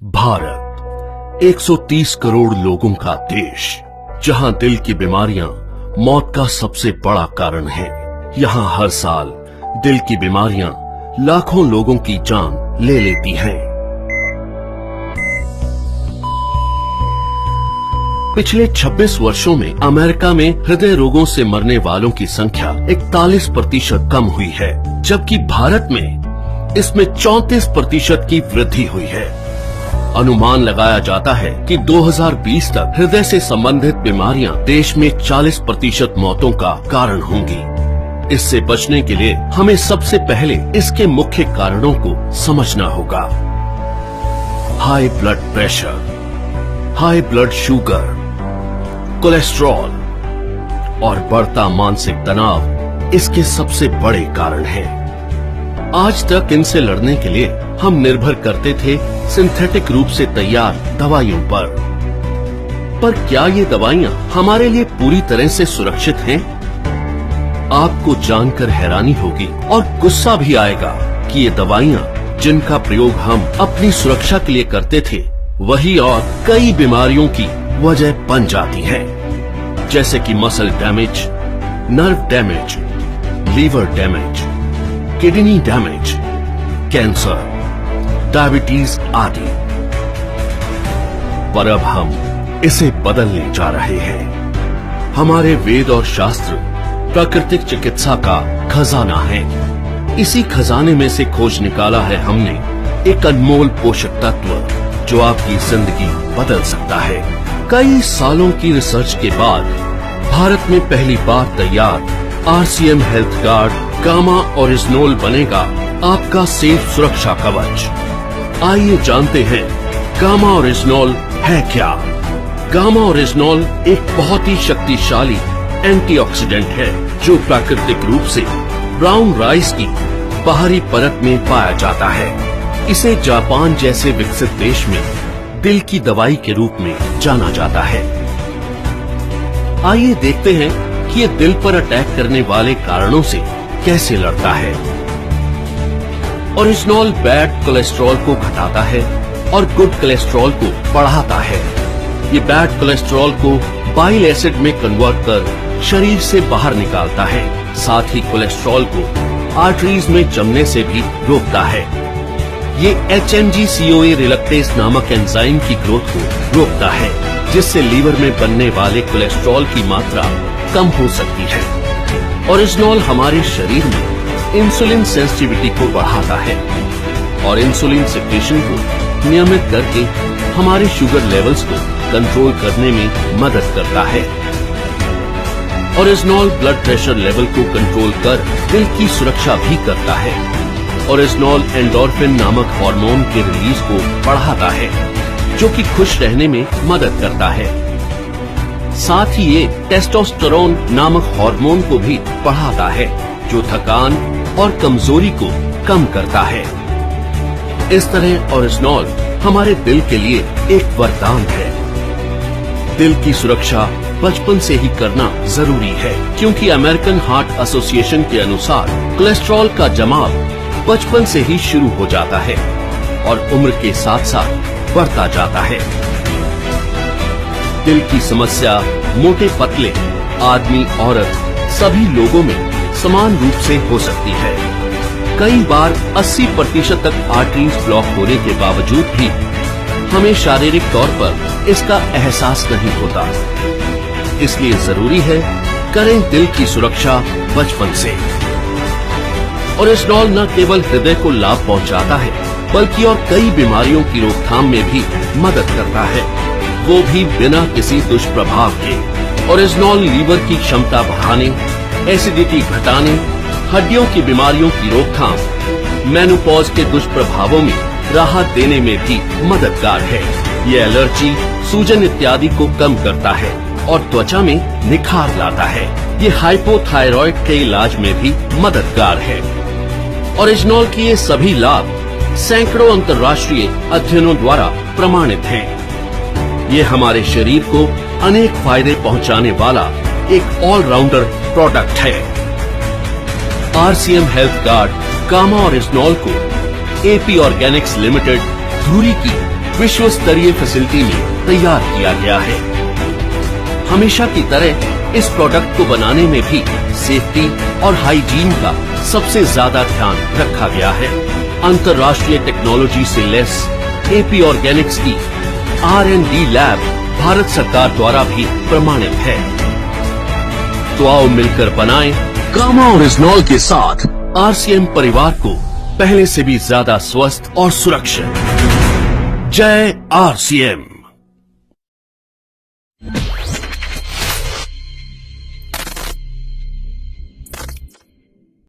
भारत 130 करोड़ लोगों का देश, जहां दिल की बीमारियां मौत का सबसे बड़ा कारण है। यहां हर साल दिल की बीमारियां लाखों लोगों की जान ले लेती हैं। पिछले 26 वर्षों में अमेरिका में हृदय रोगों से मरने वालों की संख्या 41% कम हुई है, जबकि भारत में इसमें 34% की वृद्धि हुई है। अनुमान लगाया जाता है कि 2020 तक हृदय से संबंधित बीमारियां देश में 40% मौतों का कारण होंगी। इससे बचने के लिए हमें सबसे पहले इसके मुख्य कारणों को समझना होगा। High blood pressure, high blood sugar, cholesterol और बढ़ता मानसिक तनाव इसके सबसे बड़े कारण हैं। आज तक इनसे लड़ने के लिए हम निर्भर करते थे सिंथेटिक रूप से तैयार दवाइयों पर क्या ये दवाइयां हमारे लिए पूरी तरह से सुरक्षित हैं? आपको जानकर हैरानी होगी और गुस्सा भी आएगा कि ये दवाइयां जिनका प्रयोग हम अपनी सुरक्षा के लिए करते थे, वही और कई बीमारियों की वजह बन जाती हैं, जैसे कि muscle damage, nerve damage, liver damage, kidney damage, cancer, diabetes आदि। पर अब हम इसे बदलने जा रहे हैं। हमारे वेद और शास्त्र प्राकृतिक चिकित्सा का खजाना है। इसी खजाने में से खोज निकाला है हमने एक अनमोल पोषक तत्व जो आपकी जिंदगी बदल सकता है। कई सालों की रिसर्च के बाद भारत में पहली बार तैयार RCM हेल्थ गार्ड गामा ओरिजिनोल बनेगा आपका सेफ सुरक्षा कवच। आइए जानते हैं गामा ओरिजिनोल है क्या। गामा ओरिजिनोल एक बहुत ही शक्तिशाली एंटीऑक्सीडेंट है जो प्राकृतिक रूप से ब्राउन राइस की बाहरी परत में पाया जाता है। इसे जापान जैसे विकसित देश में दिल की दवाई के रूप में जाना जाता है। आइए देखते हैं कि ये दिल पर अटैक करने वाले कारणों से कैसे लड़ता है। ओरिजिनोल बैड कोलेस्ट्रॉल को घटाता है और गुड कोलेस्ट्रॉल को बढ़ाता है। ये बैड कोलेस्ट्रॉल को बाइल एसिड में कन्वर्ट कर शरीर से बाहर निकालता है। साथ ही कोलेस्ट्रॉल को आर्टरीज में जमने से भी रोकता है। ये HMG-CoA रिलक्टेस नामक एंजाइम की ग्रोथ को रोकता है, जिससे लीवर में बनने वाले कोलेस्ट्रॉल की मात्रा कम हो सकती है। ओरिजिनोल हमारे शरीर में इंसुलिन सेंसिटिविटी को बढ़ाता है और इंसुलिन सिक्रेशन को नियमित करके हमारे शुगर लेवल्स को कंट्रोल करने में मदद करता है। ओरिजिनोल ब्लड प्रेशर लेवल को कंट्रोल कर दिल की सुरक्षा भी करता है। ओरिजिनोल एंडोर्फिन नामक हार्मोन के रिलीज को बढ़ाता है, जो कि खुश रहने में मदद करता है। साथ ही ये टेस्टोस्टेरोन नामक हार्मोन को भी बढ़ाता है, जो थकान और कमजोरी को कम करता है। इस तरह ओरिजिनोल हमारे दिल के लिए एक वरदान है। दिल की सुरक्षा बचपन से ही करना जरूरी है, क्योंकि अमेरिकन हार्ट एसोसिएशन के अनुसार कोलेस्ट्रॉल का जमाव बचपन से ही शुरू हो जाता है और उम्र के साथ साथ बढ़ता जाता है। दिल की समस्या मोटे पतले, आदमी औरत सभी लोगों में समान रूप से हो सकती है। कई बार 80% तक आर्टरीज ब्लॉक होने के बावजूद भी हमें शारीरिक तौर पर इसका एहसास नहीं होता। इसलिए जरूरी है करें दिल की सुरक्षा बचपन से। ओरिजिनोल न केवल हृदय को लाभ पहुंचाता है, बल्कि और कई बीमारियों की रोकथाम में भी मदद करता है, वो भी बिना किसी दुष्प्रभाव के। ओरिजिनोल लीवर की क्षमता बढ़ाने, एसिडिटी घटाने, हड्डियों की बीमारियों की रोकथाम, मेनोपॉज के दुष्प्रभावों में राहत देने में भी मददगार है। ये एलर्जी, सूजन इत्यादि को कम करता है और त्वचा में निखार लाता है। ये हाइपोथायरॉइड के इलाज में भी मददगार है। ओरिजिनोल के ये सभी लाभ सैकड़ों अंतर्राष्ट्रीय अध्ययनों द्वारा प्रमाणित हैं। ये हमारे शरीर को अनेक फायदे पहुंचाने वाला एक ऑलराउंडर प्रोडक्ट है। RCM हेल्थ गार्ड गामा ओरिजिनोल को AP ऑर्गेनिक्स लिमिटेड धुरी की विश्व स्तरीय फैसिलिटी में तैयार किया गया है। हमेशा की तरह इस प्रोडक्ट को बनाने में भी सेफ्टी और हाइजीन का सबसे ज्यादा ध्यान रखा गया है। अंतर्राष्ट्रीय टेक्नोलॉजी से लैस एपी ऑर्गेनिक्स की R&D लैब भारत सरकार द्वारा भी प्रमाणित है। तो आओ मिलकर बनाएं कामा ओरिजिनॉल के साथ RCM परिवार को पहले से भी ज्यादा स्वस्थ और सुरक्षित। जय RCM।